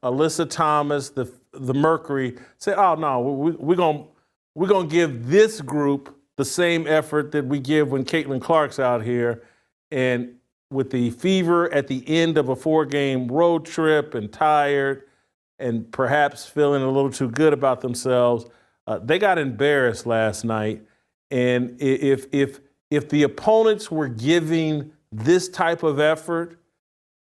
Alyssa Thomas, the Mercury, say, oh no, we're gonna give this group the same effort that we give when Caitlin Clark's out here, and with the fever at the end of a 4-game road trip and tired, and perhaps feeling a little too good about themselves, they got embarrassed last night. And if the opponents were giving this type of effort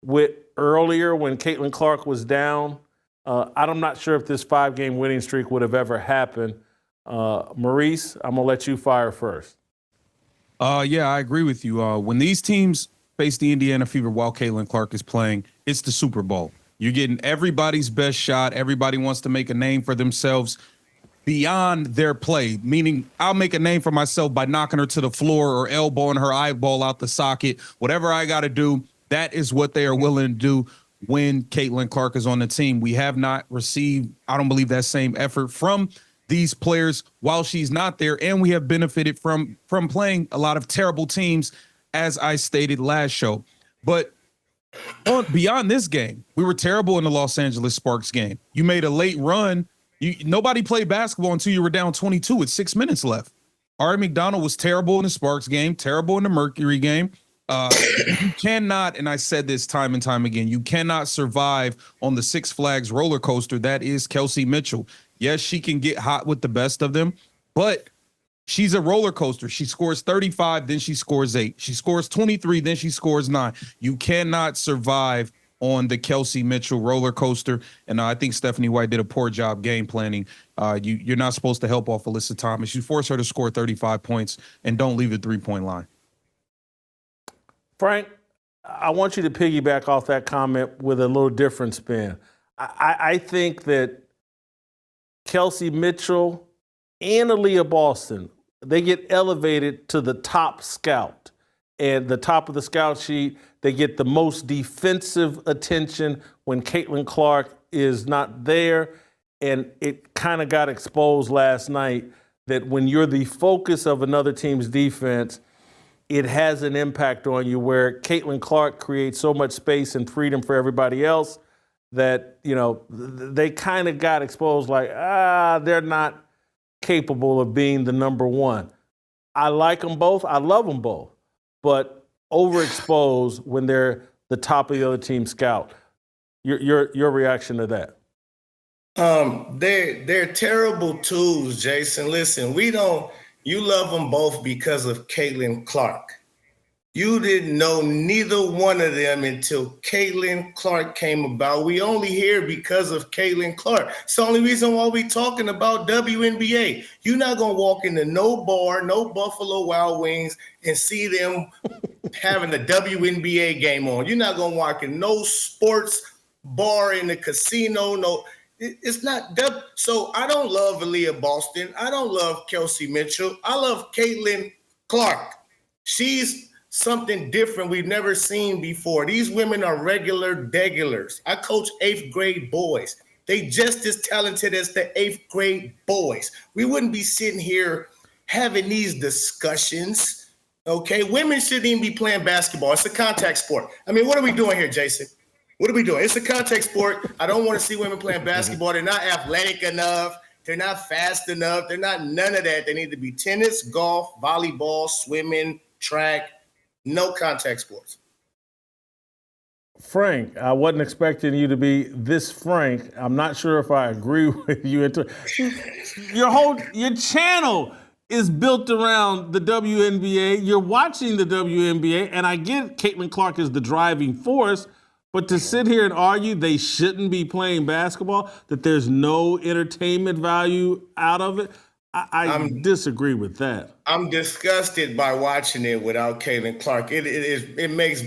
with earlier when Caitlin Clark was down, I'm not sure if this 5-game winning streak would have ever happened. Maurice, I'm gonna let you fire first. Yeah, I agree with you. When these teams face the Indiana Fever while Caitlin Clark is playing, it's the Super Bowl. You're getting everybody's best shot. Everybody wants to make a name for themselves beyond their play, meaning I'll make a name for myself by knocking her to the floor or elbowing her eyeball out the socket. Whatever I got to do, that is what they are willing to do when Caitlin Clark is on the team. We have not received, I don't believe, that same effort from these players while she's not there, and we have benefited from playing a lot of terrible teams, as I stated last show. But beyond this game, we were terrible in the Los Angeles Sparks game. You made a late run. Nobody played basketball until you were down 22 with 6 minutes left. Ari McDonald was terrible in the Sparks game, terrible in the Mercury game. You cannot, and I said this time and time again, you cannot survive on the Six Flags roller coaster that is Kelsey Mitchell. Yes, she can get hot with the best of them, but she's a roller coaster. She scores 35, then she scores 8. She scores 23, then she scores 9. You cannot survive on the Kelsey Mitchell roller coaster. And I think Stephanie White did a poor job game planning. You're not supposed to help off Alyssa Thomas. You force her to score 35 points and don't leave the three-point line. Frank, I want you to piggyback off that comment with a little different spin. I think that Kelsey Mitchell and Aaliyah Boston, they get elevated to the top scout. And the top of the scout sheet, they get the most defensive attention when Caitlin Clark is not there. And it kind of got exposed last night that when you're the focus of another team's defense, it has an impact on you, where Caitlin Clark creates so much space and freedom for everybody else that, you know, they kind of got exposed like, they're not capable of being the number one. I like them both. I love them both. But overexposed when they're the top of the other team scout. Your reaction to that? They're terrible tools, Jason. Listen, you love them both because of Caitlin Clark. You didn't know neither one of them until Caitlin Clark came about. We only here because of Caitlin Clark. It's the only reason why we talking about WNBA. You're not going to walk into no bar, no Buffalo Wild Wings, and see them having a WNBA game on. You're not going to walk in no sports bar in the casino. No, it's not. So I don't love Aaliyah Boston. I don't love Kelsey Mitchell. I love Caitlin Clark. She's something different we've never seen before. These women are regulars. I coach 8th grade boys. They just as talented as the 8th grade boys. We wouldn't be sitting here having these discussions, okay? Women shouldn't even be playing basketball. It's a contact sport. I mean, what are we doing here, Jason? What are we doing? It's a contact sport. I don't want to see women playing basketball. They're not athletic enough. They're not fast enough. They're not none of that. They need to be tennis, golf, volleyball, swimming, track. No contact sports. Frank, I wasn't expecting you to be this frank. I'm not sure if I agree with you. Your channel is built around the WNBA. You're watching the WNBA, and I get Caitlin Clark is the driving force, but to sit here and argue they shouldn't be playing basketball, that there's no entertainment value out of it, I disagree with that. I'm disgusted by watching it without Caitlin Clark. It makes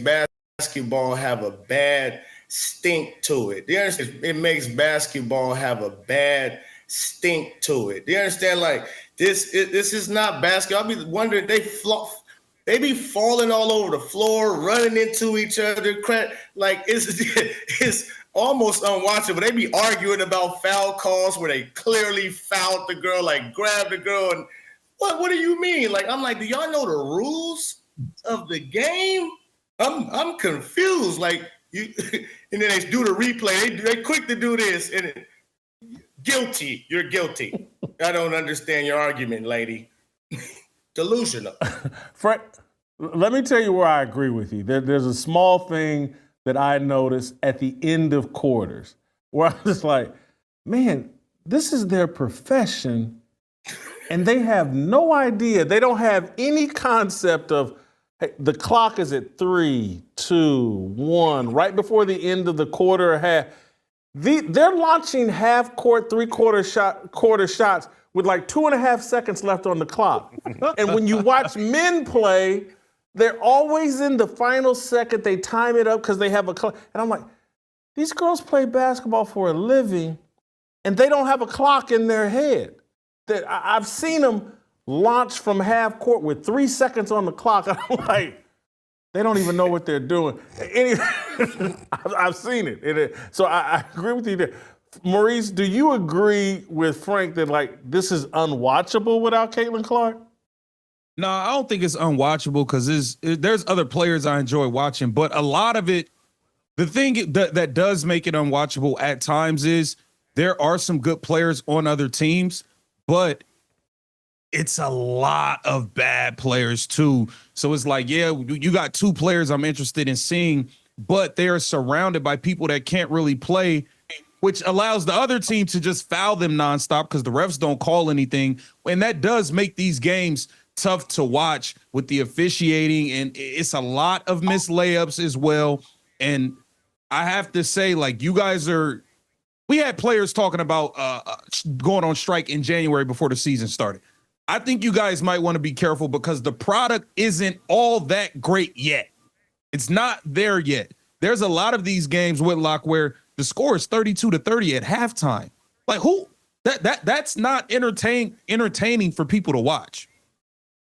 basketball have a bad stink to it. You understand? It makes basketball have a bad stink to it. You understand? Like this is not basketball. I be wondering they be falling all over the floor, running into each other. Like it's almost unwatchable. They be arguing about foul calls where they clearly fouled the girl, like grabbed the girl. And what do you mean? Like, I'm like, do y'all know the rules of the game? I'm confused. Like, You and then they do the replay. They quick to do this and guilty. You're guilty. I don't understand your argument, lady. Delusional. Frank, let me tell you where I agree with you. There's a small thing that I noticed at the end of quarters where I'm just like, man, this is their profession, and they have no idea. They don't have any concept of, hey, the clock is at 3, 2, 1, right before the end of the quarter or half. They're launching half court, quarter shots with like 2.5 seconds left on the clock. And when you watch men play, they're always in the final second. They time it up because they have a clock. And I'm like, these girls play basketball for a living, and they don't have a clock in their head. I've seen them launch from half court with 3 seconds on the clock. And I'm like, they don't even know what they're doing. Anyway, I've seen it. So I agree with you there. Maurice, do you agree with Frank that, like, this is unwatchable without Caitlin Clark? No, I don't think it's unwatchable because there's other players I enjoy watching, but a lot of it, the thing that does make it unwatchable at times is there are some good players on other teams, but it's a lot of bad players too. So it's like, yeah, you got 2 players I'm interested in seeing, but they are surrounded by people that can't really play, which allows the other team to just foul them nonstop because the refs don't call anything. And that does make these games tough to watch with the officiating. And it's a lot of missed layups as well. And I have to say, like, we had players talking about going on strike in January before the season started. I think you guys might want to be careful because the product isn't all that great yet. It's not there yet. There's a lot of these games, Whitlock, where the score is 32-30 at halftime. Like, who? That's not entertaining for people to watch.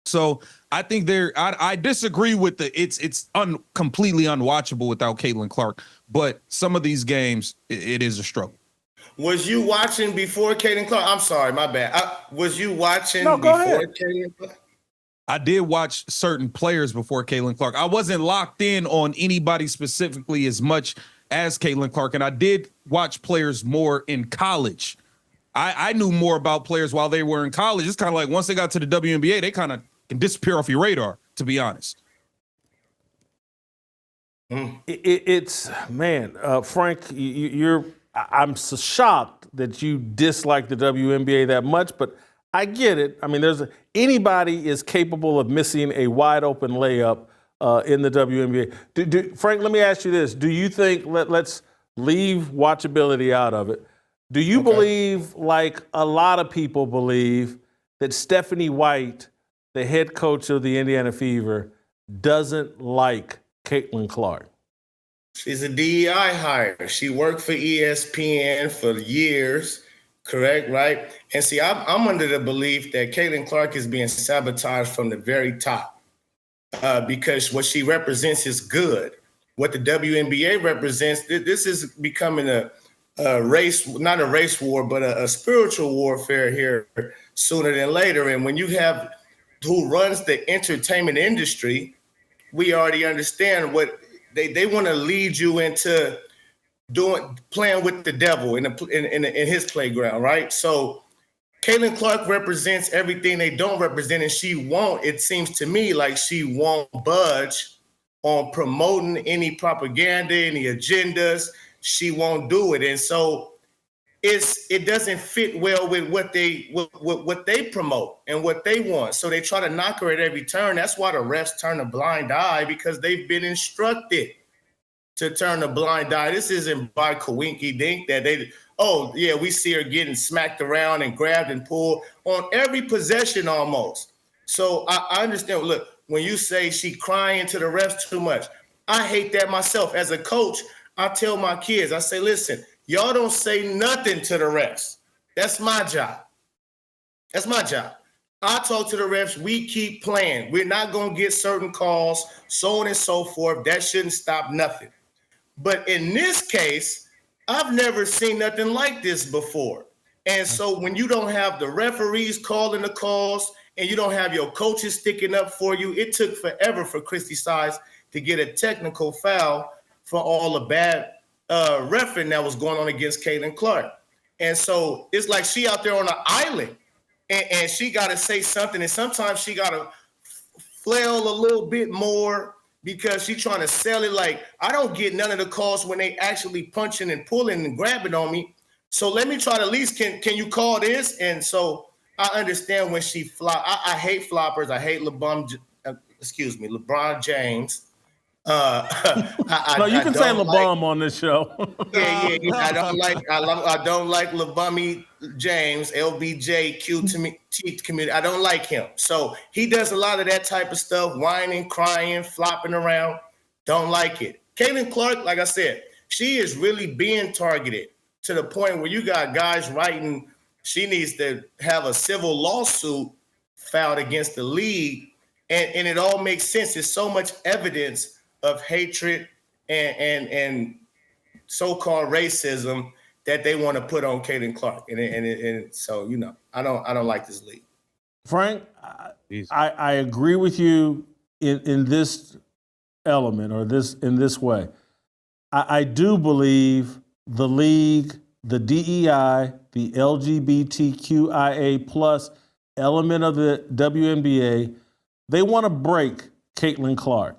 So I think I disagree with it's completely unwatchable without Caitlin Clark. But some of these games, it is a struggle. Was you watching before Caitlin Clark? I'm sorry, my bad. Was you watching go before ahead. Caitlin Clark? I did watch certain players before Caitlin Clark. I wasn't locked in on anybody specifically as much as Caitlin Clark, and I did watch players more in college. I knew more about players while they were in college. It's kind of like once they got to the WNBA, they kind of can disappear off your radar, to be honest. It's man, Frank, I'm so shocked that you dislike the WNBA that much, but I get it. I mean, anybody is capable of missing a wide open layup in the WNBA. Frank, let me ask you this: do you think let's leave watchability out of it? Do you believe, like a lot of people believe, that Stephanie White, the head coach of the Indiana Fever, doesn't like Caitlin Clark? She's a DEI hire. She worked for ESPN for years, correct, right? And see, I'm under the belief that Caitlin Clark is being sabotaged from the very top because what she represents is good. What the WNBA represents, this is becoming a race, not a race war, but a spiritual warfare here sooner than later. And when you have who runs the entertainment industry, we already understand what they want to lead you into playing with the devil in his playground, right? So Caitlin Clark represents everything they don't represent, and she won't. It seems to me like she won't budge on promoting any propaganda, any agendas. She won't do it, and so it doesn't fit well with what they promote and what they want. So they try to knock her at every turn. That's why the refs turn a blind eye, because they've been instructed to turn a blind eye. This isn't by coinky dink that we see her getting smacked around and grabbed and pulled on every possession almost. So I understand. Look, when you say she crying to the refs too much, I hate that myself. As a coach, I tell my kids, I say, listen, y'all don't say nothing to the refs. That's my job. That's my job. I talk to the refs. We keep playing. We're not going to get certain calls, so on and so forth. That shouldn't stop nothing. But in this case, I've never seen nothing like this before. And so when you don't have the referees calling the calls and you don't have your coaches sticking up for you, it took forever for Christy Sides to get a technical foul for all the bad refereeing that was going on against Caitlin Clark. And so it's like she out there on an island, and she got to say something. And sometimes she got to flail a little bit more because she's trying to sell it. Like, I don't get none of the calls when they actually punching and pulling and grabbing on me. So let me try to at least, can you call this? And so I understand when she flop. I hate floppers. I hate LeBron James. No, you can say LeBron on this show. Yeah. I don't like LeBummy James, LBJ, Q to me, T community. I don't like him. So he does a lot of that type of stuff, whining, crying, flopping around. Don't like it. Caitlin Clark, like I said, she is really being targeted to the point where you got guys writing she needs to have a civil lawsuit filed against the league. And it all makes sense. There's so much evidence of hatred and so-called racism that they want to put on Caitlin Clark. And so, you know, I don't like this league. Frank, I agree with you in this element or in this way. I do believe the league, the DEI, the LGBTQIA plus element of the WNBA, they want to break Caitlin Clark.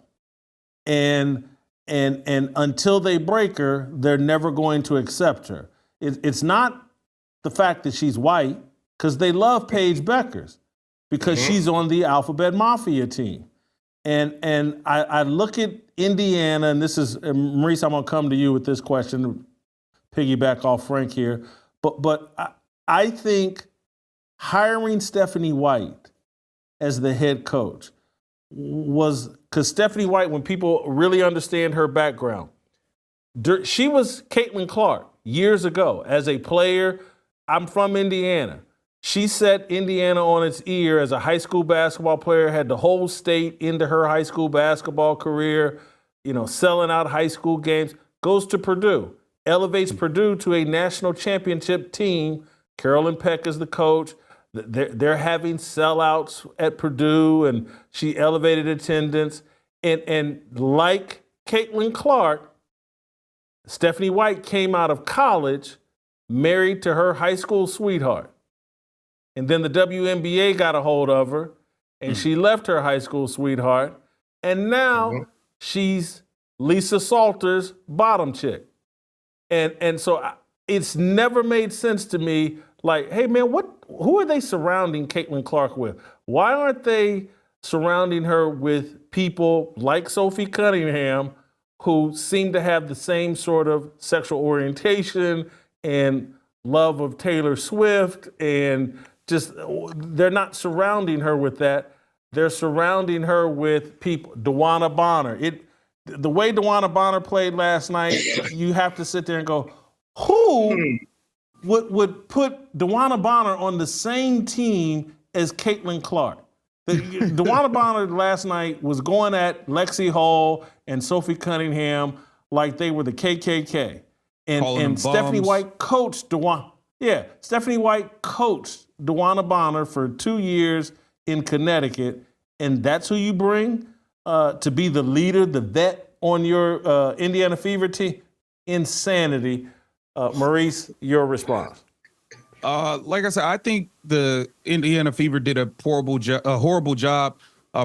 And until they break her, they're never going to accept her. It's not the fact that she's white, because they love Paige Beckers, because she's on the Alphabet Mafia team. And I look at Indiana, and this is, Maurice, I'm going to come to you with this question, to piggyback off Frank here. But I think hiring Stephanie White as the head coach was, because Stephanie White, when people really understand her background, she was Caitlin Clark years ago as a player. I'm from Indiana. She set Indiana on its ear as a high school basketball player, had the whole state into her high school basketball career, you know, selling out high school games, goes to Purdue, elevates Purdue to a national championship team. Carolyn Peck is the coach. They're having sellouts at Purdue, and she elevated attendance. And like Caitlin Clark, Stephanie White came out of college married to her high school sweetheart. And then the WNBA got a hold of her, and she left her high school sweetheart. And now she's Lisa Salter's bottom chick. And so it's never made sense to me, like, hey, man, who are they surrounding Caitlin Clark with? Why aren't they surrounding her with people like Sophie Cunningham, who seem to have the same sort of sexual orientation and love of Taylor Swift, and just, they're not surrounding her with that. They're surrounding her with people. DeWanna Bonner. The way DeWanna Bonner played last night, you have to sit there and go, who would put DeWanna Bonner on the same team as Caitlin Clark? DeWanna Bonner last night was going at Lexi Hall and Sophie Cunningham like they were the KKK. And Stephanie White coached DeWanna. Yeah, Stephanie White coached DeWanna Bonner for 2 years in Connecticut, and that's who you bring to be the leader, the vet on your Indiana Fever team? Insanity. Maurice, your response. Like I said, I think the Indiana Fever did a horrible job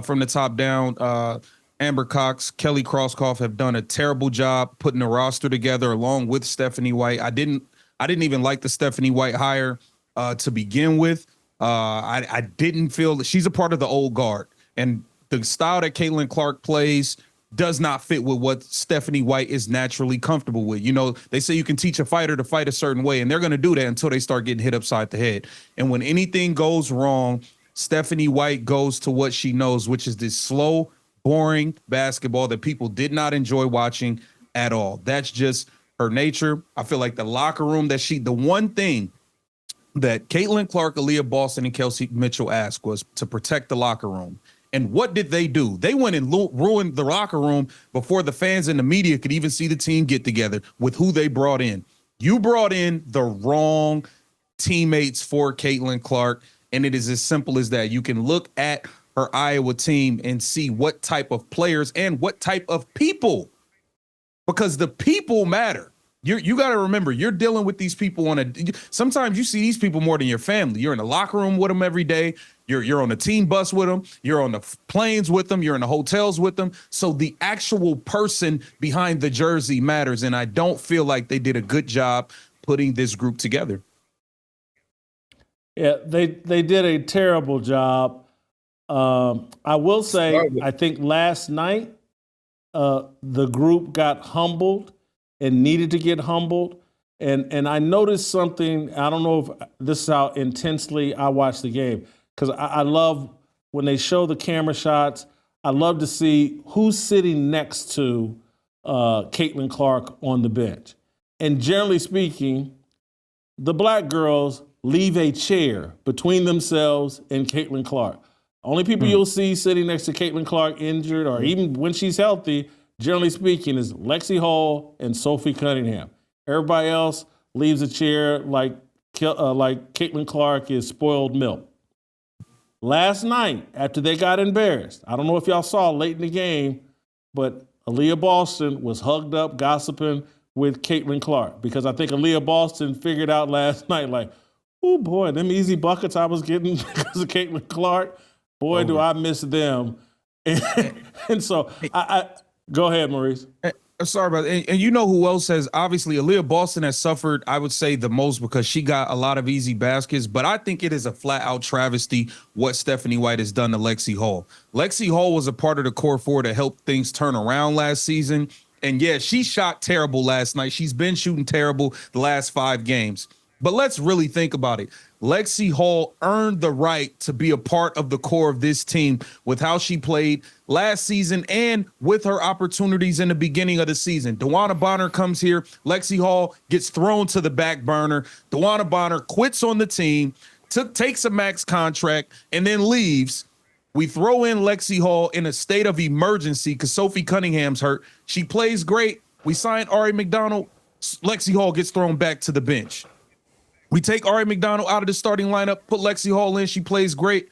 from the top down. Amber Cox, Kelly Krauskopf have done a terrible job putting a roster together along with Stephanie White. I didn't even like the Stephanie White hire to begin with. I didn't feel that she's a part of the old guard, and the style that Caitlin Clark plays does not fit with what Stephanie White is naturally comfortable with. You know, they say you can teach a fighter to fight a certain way, and they're going to do that until they start getting hit upside the head. And when anything goes wrong, Stephanie White goes to what she knows, which is this slow, boring basketball that people did not enjoy watching at all. That's just her nature. I feel like the locker room the one thing that Caitlin Clark, Aaliyah Boston, and Kelsey Mitchell asked was to protect the locker room. And what did they do? They went and ruined the locker room before the fans and the media could even see the team get together with who they brought in. You brought in the wrong teammates for Caitlin Clark, and it is as simple as that. You can look at her Iowa team and see what type of players and what type of people because the people matter. You got to remember, you're dealing with these people sometimes you see these people more than your family. You're in the locker room with them every day. You're on the team bus with them. You're on the planes with them. You're in the hotels with them. So the actual person behind the jersey matters. And I don't feel like they did a good job putting this group together. Yeah, they did a terrible job. I will say, I think last night the group got humbled and needed to get humbled. And I noticed something. I don't know if this is how intensely I watch the game, because I love when they show the camera shots. I love to see who's sitting next to Caitlin Clark on the bench. And generally speaking, the black girls leave a chair between themselves and Caitlin Clark. Only people you'll see sitting next to Caitlin Clark injured, or even when she's healthy, generally speaking, is Lexi Hall and Sophie Cunningham. Everybody else leaves a chair like Caitlin Clark is spoiled milk. Last night, after they got embarrassed, I don't know if y'all saw late in the game, but Aaliyah Boston was hugged up gossiping with Caitlin Clark, because I think Aaliyah Boston figured out last night, like, oh boy, them easy buckets I was getting because of Caitlin Clark, boy, do I miss them. And so I go ahead, Maurice. Sorry about that. And you know who else has, obviously, Aaliyah Boston has suffered, I would say, the most because she got a lot of easy baskets. But I think it is a flat-out travesty what Stephanie White has done to Lexi Hall. Lexi Hall was a part of the core four to help things turn around last season. And yeah, she shot terrible last night. She's been shooting terrible the last 5 games. But let's really think about it. Lexi Hall earned the right to be a part of the core of this team with how she played last season and with her opportunities in the beginning of the season. DeWanna Bonner comes here. Lexi Hall gets thrown to the back burner. DeWanna Bonner quits on the team, takes a max contract, and then leaves. We throw in Lexi Hall in a state of emergency because Sophie Cunningham's hurt. She plays great. We sign Ari McDonald. Lexi Hall gets thrown back to the bench. We take Ari McDonald out of the starting lineup, put Lexi Hall in. She plays great.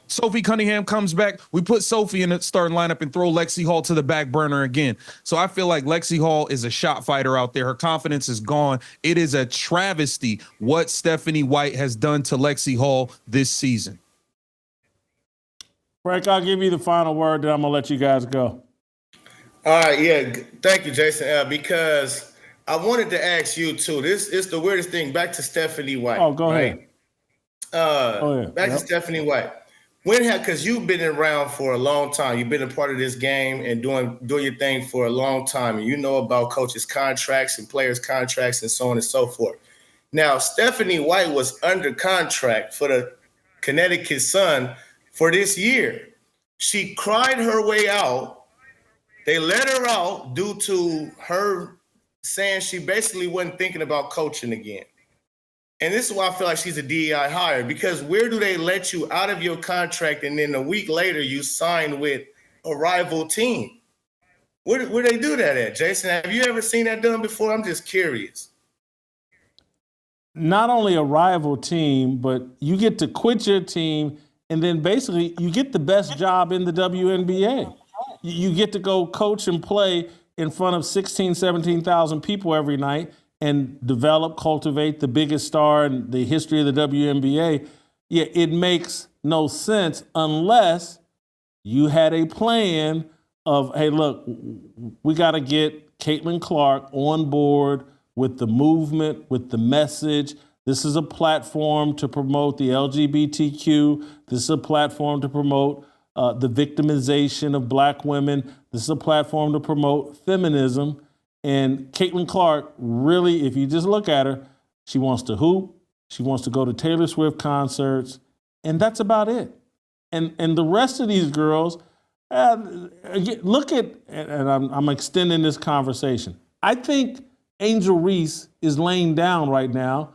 Sophie Cunningham comes back. We put Sophie in the starting lineup and throw Lexi Hall to the back burner again. So I feel like Lexi Hall is a shot fighter out there. Her confidence is gone. It is a travesty what Stephanie White has done to Lexi Hall this season. Frank, I'll give you the final word, then I'm going to let you guys go. All right, yeah. Thank you, Jason, because I wanted to ask you, too. This is the weirdest thing. Back to Stephanie White. Oh, go ahead. Back to Stephanie White. Because you've been around for a long time. You've been a part of this game and doing your thing for a long time. And you know about coaches' contracts and players' contracts and so on and so forth. Now, Stephanie White was under contract for the Connecticut Sun for this year. She cried her way out. They let her out due to her saying she basically wasn't thinking about coaching again. And this is why I feel like she's a DEI hire, because where do they let you out of your contract and then a week later you sign with a rival team? Where do they do that at, Jason? Have you ever seen that done before? I'm just curious. Not only a rival team, but you get to quit your team, and then basically you get the best job in the WNBA. You get to go coach and play in front of 16, 17,000 people every night and develop, cultivate the biggest star in the history of the WNBA. Yeah, it makes no sense unless you had a plan of, hey, look, we got to get Caitlin Clark on board with the movement, with the message. This is a platform to promote the LGBTQ. This is a platform to promote the victimization of Black women. This is a platform to promote feminism. And Caitlin Clark, really, if you just look at her, she wants to hoop, she wants to go to Taylor Swift concerts, and that's about it. And the rest of these girls, look at, and I'm extending this conversation. I think Angel Reese is laying down right now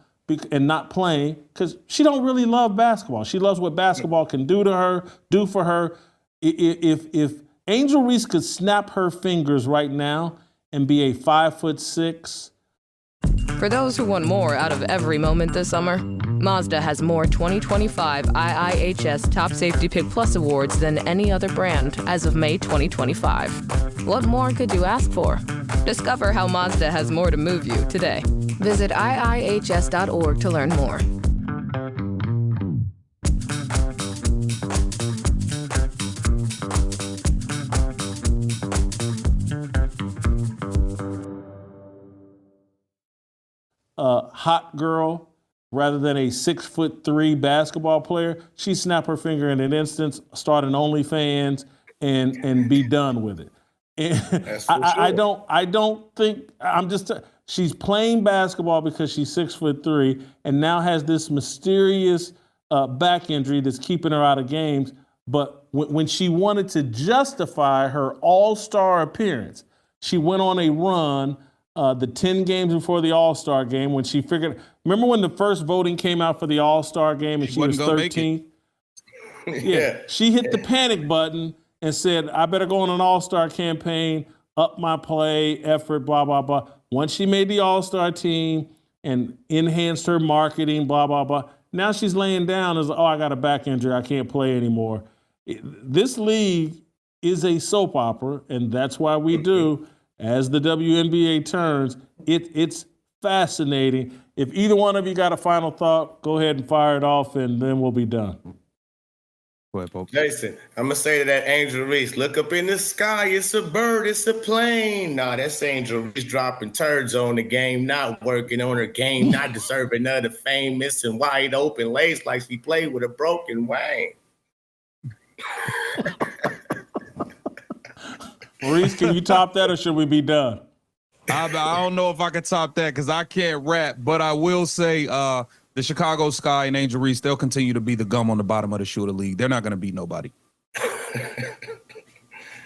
and not playing because she don't really love basketball. She loves what basketball can do for her. If Angel Reese could snap her fingers right now and be a 5'6". For those who want more out of every moment this summer, Mazda has more 2025 IIHS Top Safety Pick Plus awards than any other brand as of May 2025. What more could you ask for? Discover how Mazda has more to move you today. Visit iihs.org to learn more. Hot girl rather than a 6'3" basketball player, she snap her finger in an instant, start an OnlyFans, and be done with it. And That's for sure. I don't think she's playing basketball because she's 6'3" and now has this mysterious back injury that's keeping her out of games. But when she wanted to justify her All-Star appearance, she went on a run. The 10 games before the All-Star game, when she figured, remember when the first voting came out for the All-Star game and she was 13th? Yeah, she hit the panic button and said, I better go on an All-Star campaign, up my play, effort, blah, blah, blah. Once she made the All-Star team and enhanced her marketing, blah, blah, blah, now she's laying down as, I got a back injury, I can't play anymore. This league is a soap opera, and that's why we do. As the WNBA turns, it's fascinating. If either one of you got a final thought, go ahead and fire it off, and then we'll be done. Go ahead, Pope. Jason, I'm going to say to that Angel Reese, look up in the sky. It's a bird. It's a plane. Nah, that's Angel Reese dropping turds on the game, not working on her game, not deserving of the fame, missing wide open lays like she played with a broken wing. Reese, can you top that or should we be done? I don't know if I can top that because I can't rap, but I will say the Chicago Sky and Angel Reese, they'll continue to be the gum on the bottom of the shoe of the league. They're not going to beat nobody.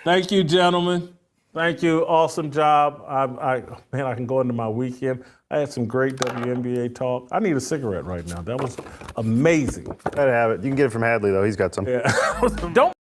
Thank you, gentlemen. Thank you. Awesome job. I can go into my weekend. I had some great WNBA talk. I need a cigarette right now. That was amazing. I'd have it. You can get it from Hadley, though. He's got some. Yeah. Don't